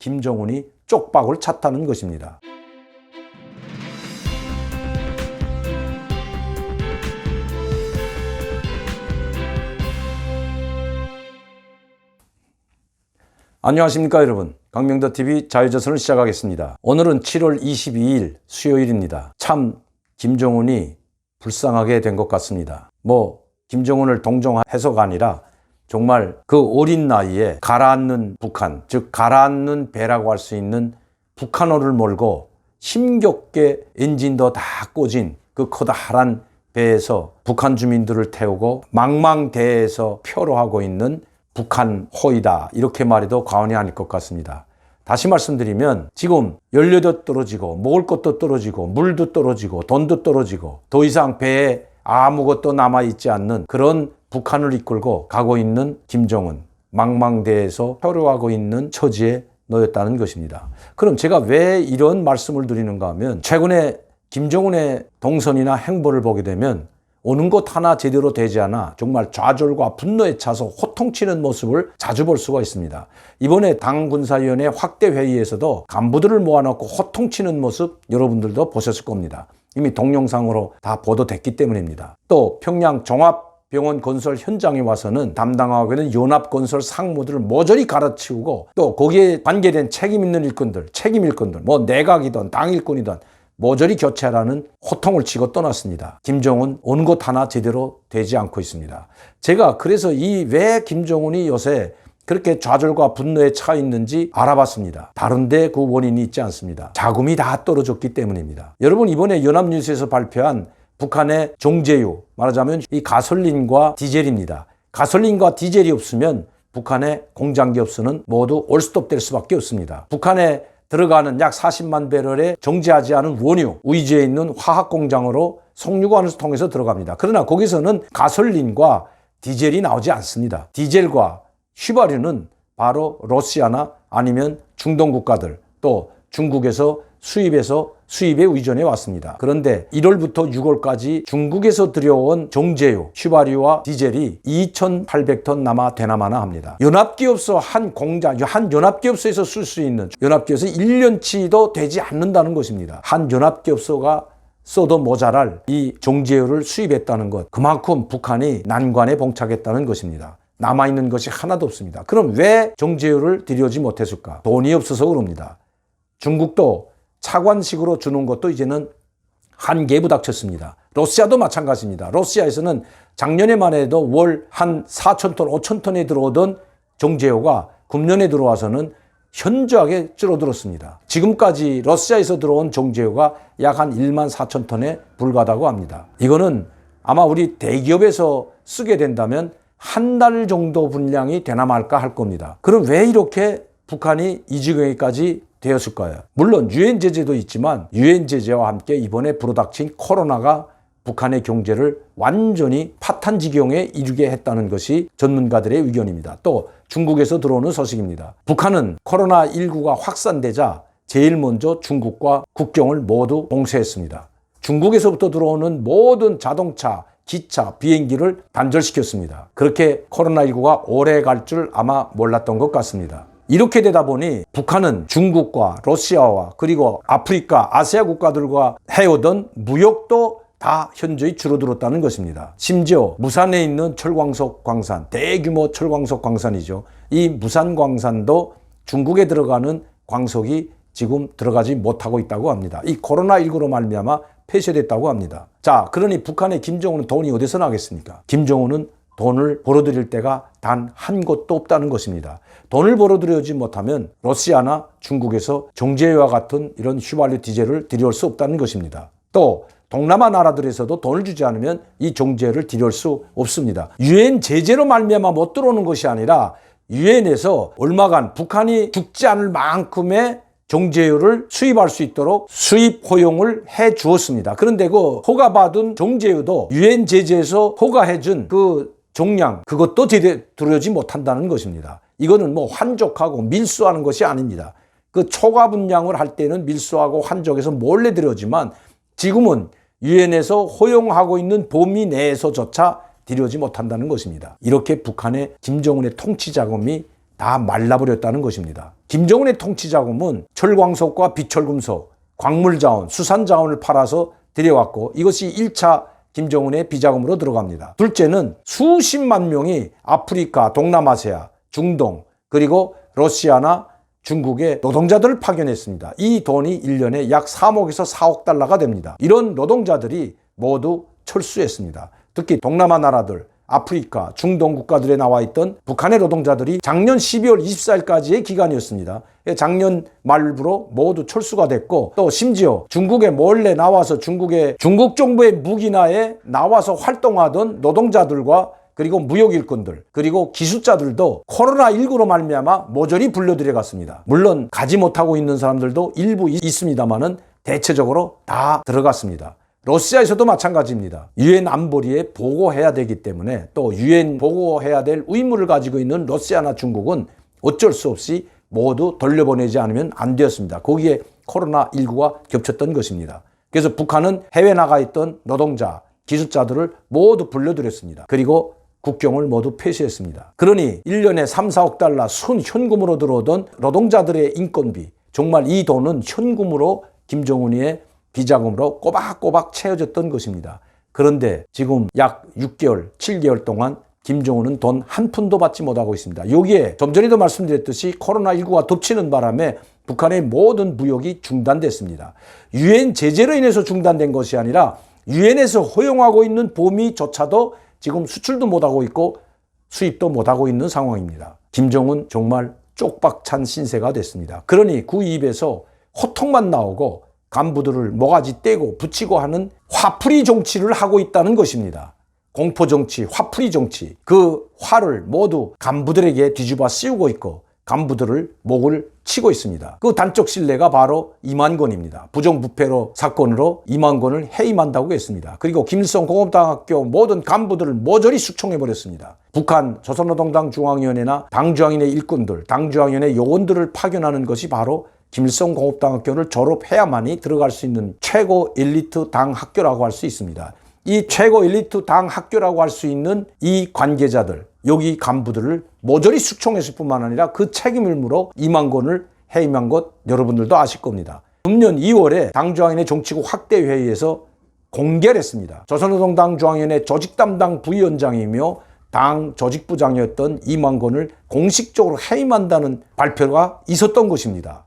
김정은이 쪽박을 찼다는 것입니다. 안녕하십니까 여러분, 강명도TV 자유조선을 시작하겠습니다. 오늘은 7월 22일 수요일입니다. 참 김정은이 불쌍하게 된 것 같습니다. 김정은을 동정해서가 아니라 정말 그 어린 나이에 가라앉는 북한, 즉 가라앉는 배라고 할 수 있는 북한호를 몰고 힘겹게 엔진도 다 꽂은 그 커다란 배에서 북한 주민들을 태우고 망망대해에서 표로하고 있는 북한호이다, 이렇게 말해도 과언이 아닐 것 같습니다. 다시 말씀드리면 지금 연료도 떨어지고 먹을 것도 떨어지고 물도 떨어지고 돈도 떨어지고 더 이상 배에 아무것도 남아있지 않는 그런 북한을 이끌고 가고 있는 김정은, 망망대해에서 표류하고 있는 처지에 놓였다는 것입니다. 그럼 제가 왜 이런 말씀을 드리는가 하면, 최근에 김정은의 동선이나 행보를 보게 되면 오는 곳 하나 제대로 되지 않아 정말 좌절과 분노에 차서 호통치는 모습을 자주 볼 수가 있습니다. 이번에 당군사위원회 확대회의에서도 간부들을 모아놓고 호통치는 모습 여러분들도 보셨을 겁니다. 이미 동영상으로 다 보도됐기 때문입니다. 또 평양 종합병원 건설 현장에 와서는 담당하고 있는 연합건설 상무들을 모조리 갈아치우고, 또 거기에 관계된 책임 있는 일꾼들, 내각이든 당 일꾼이든 모조리 교체하라는 호통을 치고 떠났습니다. 김정은 온 곳 하나 제대로 되지 않고 있습니다. 제가 그래서 왜 김정은이 요새 그렇게 좌절과 분노에 차 있는지 알아봤습니다. 다른데 그 원인이 있지 않습니다. 자금이 다 떨어졌기 때문입니다. 여러분, 이번에 연합뉴스에서 발표한 북한의 종제유, 말하자면 이 가솔린과 디젤입니다. 가솔린과 디젤이 없으면 북한의 공장기업수는 모두 올스톱 될 수밖에 없습니다. 북한에 들어가는 약 40만 배럴의 정제하지 않은 원유, 우이지에 있는 화학공장으로 송유관을 통해서 들어갑니다. 그러나 거기서는 가솔린과 디젤이 나오지 않습니다. 디젤과 휘발유는 바로 러시아나 아니면 중동 국가들, 또 중국에서 수입에 의존해 왔습니다. 그런데 1월부터 6월까지 중국에서 들여온 정제유, 휘발유와 디젤이 2,800톤 남아 되나마나 합니다. 연합기업소 한 연합기업소에서 쓸 수 있는, 연합기업소 1년치도 되지 않는다는 것입니다. 한 연합기업소가 써도 모자랄 이 정제유를 수입했다는 것, 그만큼 북한이 난관에 봉착했다는 것입니다. 남아있는 것이 하나도 없습니다. 그럼 왜 정제유를 들여오지 못했을까? 돈이 없어서 그럽니다. 중국도 차관식으로 주는 것도 이제는 한계에 부닥쳤습니다. 러시아도 마찬가지입니다. 러시아에서는 작년에만 해도 월 한 4,000톤, 5,000톤에 들어오던 정제유가 금년에 들어와서는 현저하게 줄어들었습니다. 지금까지 러시아에서 들어온 정제유가 약 한 1만 4천 톤에 불과하다고 합니다. 이거는 아마 우리 대기업에서 쓰게 된다면 한 달 정도 분량이 되나 말까 할 겁니다. 그럼 왜 이렇게 북한이 이 지경에까지 되었을까요? 물론 유엔 제재도 있지만 유엔 제재와 함께 이번에 불어닥친 코로나가 북한의 경제를 완전히 파탄 지경에 이르게 했다는 것이 전문가들의 의견입니다. 또 중국에서 들어오는 소식입니다. 북한은 코로나19가 확산되자 제일 먼저 중국과 국경을 모두 봉쇄했습니다. 중국에서부터 들어오는 모든 자동차, 기차, 비행기를 단절시켰습니다. 그렇게 코로나19가 오래 갈 줄 아마 몰랐던 것 같습니다. 이렇게 되다 보니 북한은 중국과 러시아와 그리고 아프리카, 아시아 국가들과 해오던 무역도 다 현저히 줄어들었다는 것입니다. 심지어 무산에 있는 철광석 광산, 대규모 철광석 광산이죠. 이 무산 광산도 중국에 들어가는 광석이 지금 들어가지 못하고 있다고 합니다. 이 코로나19로 말미암아 폐쇄됐다고 합니다. 자, 그러니 북한의 김정은은 돈이 어디서 나겠습니까? 김정은은 돈을 벌어들일 데가 단 한 곳도 없다는 것입니다. 돈을 벌어들여지 못하면 러시아나 중국에서 정제유와 같은 이런 휘발유, 디젤을 들여올 수 없다는 것입니다. 또 동남아 나라들에서도 돈을 주지 않으면 이 정제유를 들여올 수 없습니다. 유엔 제재로 말미암아 못 들어오는 것이 아니라 유엔에서 얼마간 북한이 죽지 않을 만큼의 정제유를 수입할 수 있도록 수입 허용을 해 주었습니다. 그런데 그 허가받은 정제유도 유엔 제재에서 허가해준 그 종량, 그것도 제대로 들여오지 못한다는 것입니다. 이거는 환족하고 밀수하는 것이 아닙니다. 그 초과 분량을 할 때는 밀수하고 환족해서 몰래 들여오지만 지금은 유엔에서 허용하고 있는 범위 내에서조차 들여오지 못한다는 것입니다. 이렇게 북한의 김정은의 통치 자금이 다 말라버렸다는 것입니다. 김정은의 통치 자금은 철광석과 비철금속, 광물자원, 수산자원을 팔아서 들여왔고 이것이 1차 김정은의 비자금으로 들어갑니다. 둘째는 수십만 명이 아프리카, 동남아시아, 중동 그리고 러시아나 중국에 노동자들을 파견했습니다. 이 돈이 1년에 약 3억에서 4억 달러가 됩니다. 이런 노동자들이 모두 철수했습니다. 특히 동남아 나라들, 아프리카, 중동 국가들에 나와 있던 북한의 노동자들이 작년 12월 24일까지의 기간이었습니다. 작년 말부로 모두 철수가 됐고 또 심지어 중국에 몰래 나와서 중국 정부의 무기나에 나와서 활동하던 노동자들과 그리고 무역일꾼들 그리고 기술자들도 코로나19로 말미암아 모조리 불려들여갔습니다. 물론 가지 못하고 있는 사람들도 일부 있습니다만은 대체적으로 다 들어갔습니다. 러시아에서도 마찬가지입니다. 유엔 안보리에 보고해야 되기 때문에 또 유엔 보고해야 될 의무를 가지고 있는 러시아나 중국은 어쩔 수 없이 모두 돌려보내지 않으면 안 되었습니다. 거기에 코로나19가 겹쳤던 것입니다. 그래서 북한은 해외 나가 있던 노동자, 기술자들을 모두 불러들였습니다. 그리고 국경을 모두 폐쇄했습니다. 그러니 1년에 3, 4억 달러 순 현금으로 들어오던 노동자들의 인건비, 정말 이 돈은 현금으로 김정은이의 비자금으로 꼬박꼬박 채워졌던 것입니다. 그런데 지금 약 6개월, 7개월 동안 김정은은 돈 한 푼도 받지 못하고 있습니다. 여기에 좀 전에도 말씀드렸듯이 코로나19가 덮치는 바람에 북한의 모든 무역이 중단됐습니다. 유엔 제재로 인해서 중단된 것이 아니라 유엔에서 허용하고 있는 범위조차도 지금 수출도 못하고 있고 수입도 못하고 있는 상황입니다. 김정은 정말 쪽박찬 신세가 됐습니다. 그러니 그 입에서 호통만 나오고 간부들을 모가지 떼고 붙이고 하는 화풀이 정치를 하고 있다는 것입니다. 공포정치, 화풀이 정치, 그 화를 모두 간부들에게 뒤집어 씌우고 있고 간부들을 목을 치고 있습니다. 그 단적 신뢰가 바로 이만권입니다. 부정부패로 사건으로 이만권을 해임한다고 했습니다. 그리고 김일성 공업당학교 모든 간부들을 모조리 숙청해버렸습니다. 북한 조선노동당 중앙위원회나 당중앙위원회 일꾼들, 당중앙위원회 요원들을 파견하는 것이 바로 김일성 공업당학교를 졸업해야만이 들어갈 수 있는 최고 엘리트 당 학교라고 할 수 있습니다. 이 최고 엘리트 당 학교라고 할 수 있는 이 관계자들, 여기 간부들을 모조리 숙청했을 뿐만 아니라 그 책임을 물어 이만권을 해임한 것 여러분들도 아실 겁니다. 금년 2월에 당중앙위원회 정치국 확대회의에서 공개를 했습니다. 조선노동당 중앙위원회 조직담당 부위원장이며 당 조직부장이었던 이만권을 공식적으로 해임한다는 발표가 있었던 것입니다.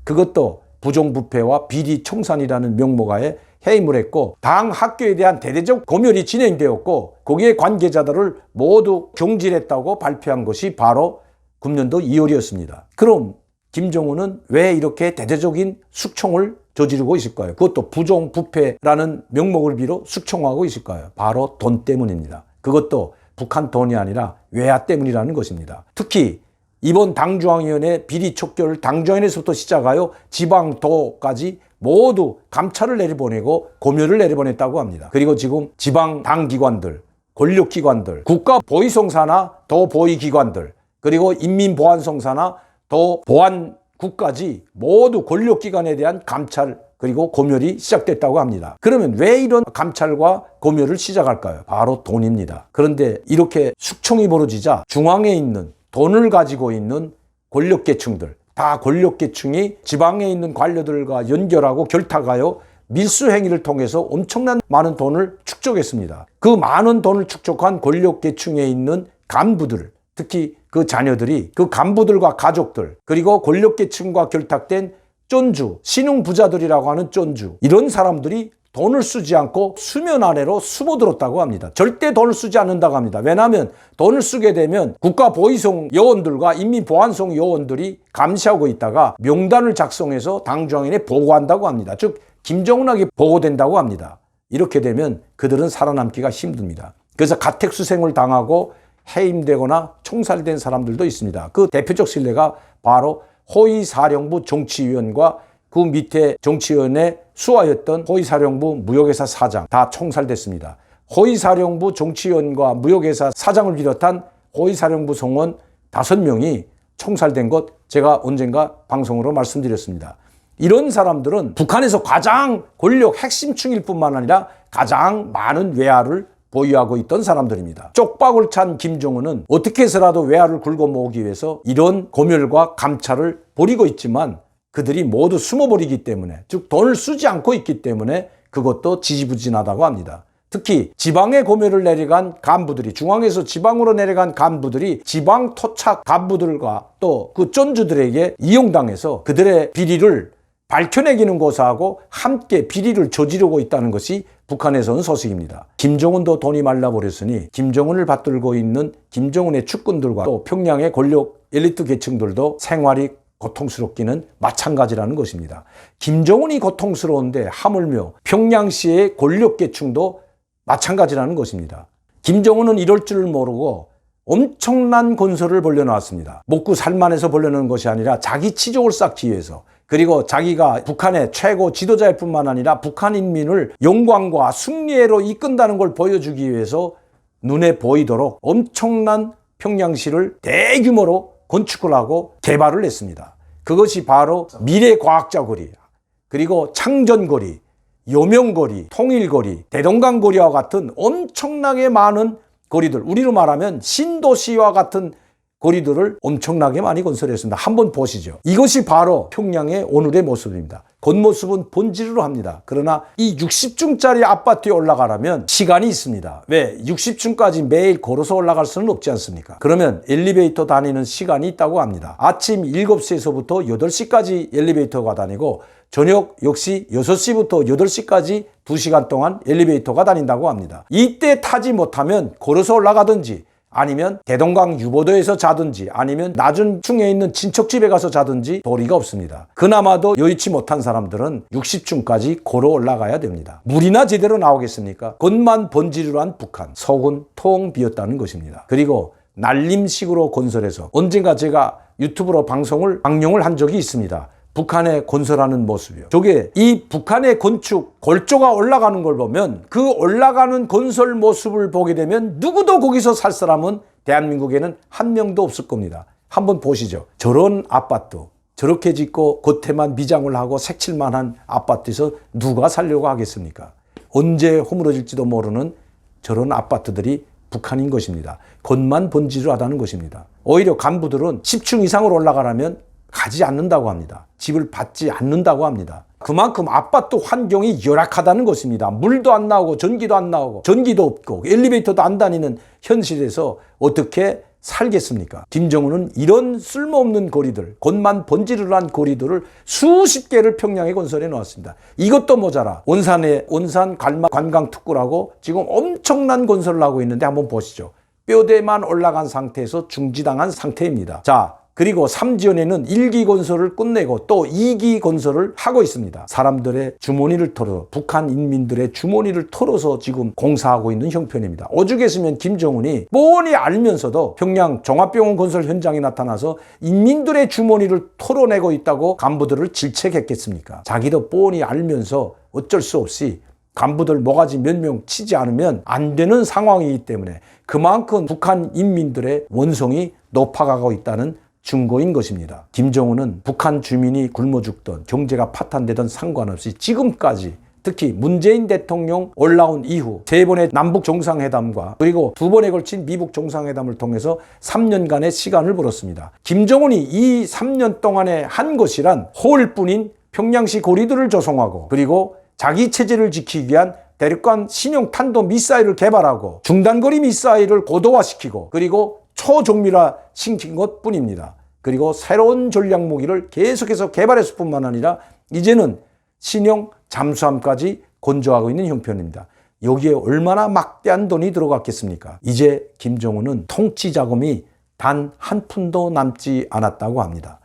그것도 부정부패와 비리청산이라는 명목하에 해임을 했고 당 학교에 대한 대대적 검열이 진행되었고 거기에 관계자들을 모두 경질했다고 발표한 것이 바로 금년도 2월이었습니다. 그럼 김정은은 왜 이렇게 대대적인 숙청을 저지르고 있을까요? 그것도 부정부패라는 명목을 빌어 숙청하고 있을까요? 바로 돈 때문입니다. 그것도 북한 돈이 아니라 외화 때문이라는 것입니다. 특히 이번 당중앙위원회 비리 촉결을 당중앙위원회에서부터 시작하여 지방도까지 모두 감찰을 내려보내고 검열을 내려보냈다고 합니다. 그리고 지금 지방 당기관들, 권력기관들, 국가보위성사나 도보위기관들, 그리고 인민보안성사나 도보안국까지 모두 권력기관에 대한 감찰 그리고 검열이 시작됐다고 합니다. 그러면 왜 이런 감찰과 검열을 시작할까요? 바로 돈입니다. 그런데 이렇게 숙청이 벌어지자 중앙에 있는 돈을 가지고 있는 권력계층들, 다 권력계층이 지방에 있는 관료들과 연결하고 결탁하여 밀수행위를 통해서 엄청난 많은 돈을 축적했습니다. 그 많은 돈을 축적한 권력계층에 있는 간부들, 특히 그 자녀들이 그 간부들과 가족들, 그리고 권력계층과 결탁된 쫀주, 신흥부자들이라고 하는 쫀주, 이런 사람들이 돈을 쓰지 않고 수면 아래로 숨어들었다고 합니다. 절대 돈을 쓰지 않는다고 합니다. 왜냐하면 돈을 쓰게 되면 국가보위성 요원들과 인민보안성 요원들이 감시하고 있다가 명단을 작성해서 당중앙위원회에 보고한다고 합니다. 즉 김정은에게 보고된다고 합니다. 이렇게 되면 그들은 살아남기가 힘듭니다. 그래서 가택수생을 당하고 해임되거나 총살된 사람들도 있습니다. 그 대표적 신뢰가 바로 호위사령부 정치위원과 그 밑에 정치위원회 수하였던 호위사령부 무역회사 사장 다 총살됐습니다. 호위사령부 정치위원과 무역회사 사장을 비롯한 호위사령부 성원 5명이 총살된 것 제가 언젠가 방송으로 말씀드렸습니다. 이런 사람들은 북한에서 가장 권력 핵심층일 뿐만 아니라 가장 많은 외화를 보유하고 있던 사람들입니다. 쪽박을 찬 김정은은 어떻게 해서라도 외화를 굴고 모으기 위해서 이런 고멸과 감찰을 벌이고 있지만 그들이 모두 숨어버리기 때문에, 즉 돈을 쓰지 않고 있기 때문에 그것도 지지부진하다고 합니다. 특히 지방에 고멸을 내려간 간부들이, 중앙에서 지방으로 내려간 간부들이 지방 토착 간부들과 또 그 쫀주들에게 이용당해서 그들의 비리를 밝혀내기는 고사하고 함께 비리를 저지르고 있다는 것이 북한에서 온 소식입니다. 김정은도 돈이 말라버렸으니 김정은을 받들고 있는 김정은의 측근들과 또 평양의 권력 엘리트 계층들도 생활이 고통스럽기는 마찬가지라는 것입니다. 김정은이 고통스러운데 하물며 평양시의 권력계층도 마찬가지라는 것입니다. 김정은은 이럴 줄 모르고 엄청난 건설을 벌려놨습니다. 먹고 살만해서 벌려놓은 것이 아니라 자기 치족을 쌓기 위해서, 그리고 자기가 북한의 최고 지도자일 뿐만 아니라 북한 인민을 영광과 승리로 이끈다는 걸 보여주기 위해서 눈에 보이도록 엄청난 평양시를 대규모로 건축을 하고 개발을 했습니다. 그것이 바로 미래과학자거리, 그리고 창전거리, 요명거리, 통일거리, 대동강거리와 같은 엄청나게 많은 거리들, 우리로 말하면 신도시와 같은 거리들을 엄청나게 많이 건설했습니다. 한번 보시죠. 이것이 바로 평양의 오늘의 모습입니다. 겉모습은 번지르르 합니다. 그러나 이 60층짜리 아파트에 올라가려면 시간이 있습니다. 왜? 60층까지 매일 걸어서 올라갈 수는 없지 않습니까? 그러면 엘리베이터 다니는 시간이 있다고 합니다. 아침 7시에서부터 8시까지 엘리베이터가 다니고 저녁 역시 6시부터 8시까지 2시간 동안 엘리베이터가 다닌다고 합니다. 이때 타지 못하면 걸어서 올라가든지 아니면 대동강 유보도에서 자든지 아니면 낮은 층에 있는 친척집에 가서 자든지 도리가 없습니다. 그나마도 여의치 못한 사람들은 60층까지 걸어 올라가야 됩니다. 물이나 제대로 나오겠습니까? 겉만 번지르르한 북한, 속은 통 비었다는 것입니다. 그리고 날림식으로 건설해서, 언젠가 제가 유튜브로 방송을 한 적이 있습니다. 북한의 건설하는 모습이요. 저게 이 북한의 건축 골조가 올라가는 걸 보면, 그 올라가는 건설 모습을 보게 되면 누구도 거기서 살 사람은 대한민국에는 한 명도 없을 겁니다. 한번 보시죠. 저런 아파트 저렇게 짓고 겉에만 미장을 하고 색칠만 한 아파트에서 누가 살려고 하겠습니까? 언제 허물어질지도 모르는 저런 아파트들이 북한인 것입니다. 겉만 번지르르하다는 것입니다. 오히려 간부들은 10층 이상으로 올라가려면 가지 않는다고 합니다. 집을 받지 않는다고 합니다. 그만큼 아파트 환경이 열악하다는 것입니다. 물도 안 나오고 전기도 안 나오고 전기도 없고 엘리베이터도 안 다니는 현실에서 어떻게 살겠습니까? 김정은은 이런 쓸모없는 거리들, 겉만 번지르르한 거리들을 수십 개를 평양에 건설해 놓았습니다. 이것도 모자라 온산 관광특구라고 지금 엄청난 건설을 하고 있는데 한번 보시죠. 뼈대만 올라간 상태에서 중지당한 상태입니다. 자, 그리고 3지연에는 1기 건설을 끝내고 또 2기 건설을 하고 있습니다. 사람들의 주머니를 털어, 북한 인민들의 주머니를 털어서 지금 공사하고 있는 형편입니다. 오죽했으면 김정은이 뻔히 알면서도 평양 종합병원 건설 현장에 나타나서 인민들의 주머니를 털어내고 있다고 간부들을 질책했겠습니까? 자기도 뻔히 알면서 어쩔 수 없이 간부들 모가지 몇 명 치지 않으면 안 되는 상황이기 때문에 그만큼 북한 인민들의 원성이 높아가고 있다는 증거인 것입니다. 김정은은 북한 주민이 굶어 죽던, 경제가 파탄되던 상관없이 지금까지, 특히 문재인 대통령 올라온 이후 3번의 남북 정상회담과 그리고 2번에 걸친 미북 정상회담을 통해서 3년간의 시간을 벌었습니다. 김정은이 이 3년 동안에 한 것이란 호을뿐인 평양시 고리들을 조성하고, 그리고 자기 체제를 지키기 위한 대륙간 신형 탄도 미사일을 개발하고 중단거리 미사일을 고도화시키고 그리고 초정밀화 시킨 것 뿐입니다. 그리고 새로운 전략무기를 계속해서 개발했을 뿐만 아니라 이제는 신형 잠수함까지 건조하고 있는 형편입니다. 여기에 얼마나 막대한 돈이 들어갔겠습니까? 이제 김정은은 통치 자금이 단 한 푼도 남지 않았다고 합니다.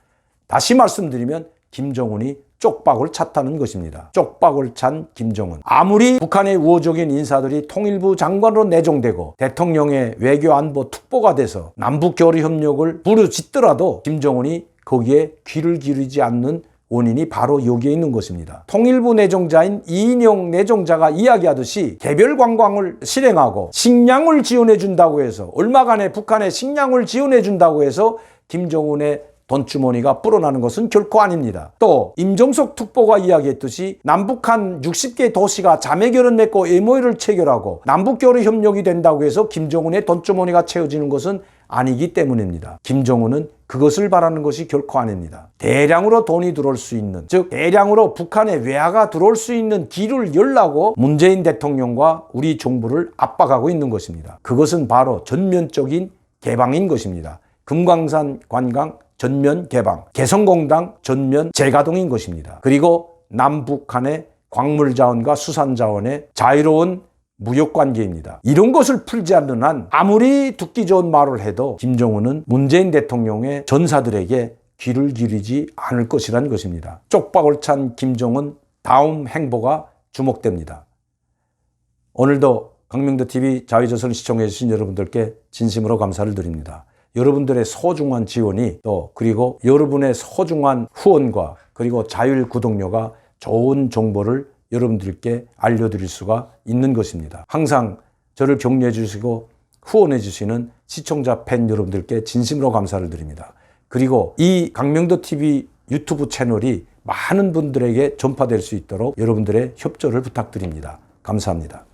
다시 말씀드리면 김정은이 쪽박을 찼다는 것입니다. 쪽박을 찬 김정은. 아무리 북한의 우호적인 인사들이 통일부 장관으로 내정되고 대통령의 외교안보 특보가 돼서 남북교류협력을 부르짖더라도 김정은이 거기에 귀를 기울이지 않는 원인이 바로 여기에 있는 것입니다. 통일부 내정자인 이인영 내정자가 이야기하듯이 개별 관광을 실행하고 식량을 지원해 준다고 해서, 얼마간의 북한에 식량을 지원해 준다고 해서 김정은의 돈주머니가 불어나는 것은 결코 아닙니다. 또 임종석 특보가 이야기했듯이 남북한 60개 도시가 자매결연 맺고 MOU를 체결하고 남북교류 협력이 된다고 해서 김정은의 돈주머니가 채워지는 것은 아니기 때문입니다. 김정은은 그것을 바라는 것이 결코 아닙니다. 대량으로 돈이 들어올 수 있는, 즉 대량으로 북한에 외화가 들어올 수 있는 길을 열라고 문재인 대통령과 우리 정부를 압박하고 있는 것입니다. 그것은 바로 전면적인 개방인 것입니다. 금강산 관광 전면 개방, 개성공단 전면 재가동인 것입니다. 그리고 남북한의 광물자원과 수산자원의 자유로운 무역관계입니다. 이런 것을 풀지 않는 한 아무리 듣기 좋은 말을 해도 김정은은 문재인 대통령의 전사들에게 귀를 기울이지 않을 것이라는 것입니다. 쪽박을 찬 김정은 다음 행보가 주목됩니다. 오늘도 강명도TV 자유조선을 시청해 주신 여러분들께 진심으로 감사를 드립니다. 여러분들의 소중한 지원이 또 그리고 여러분의 소중한 후원과 그리고 자율 구독료가 좋은 정보를 여러분들께 알려드릴 수가 있는 것입니다. 항상 저를 격려해 주시고 후원해 주시는 시청자 팬 여러분들께 진심으로 감사를 드립니다. 그리고 이 강명도TV 유튜브 채널이 많은 분들에게 전파될 수 있도록 여러분들의 협조를 부탁드립니다. 감사합니다.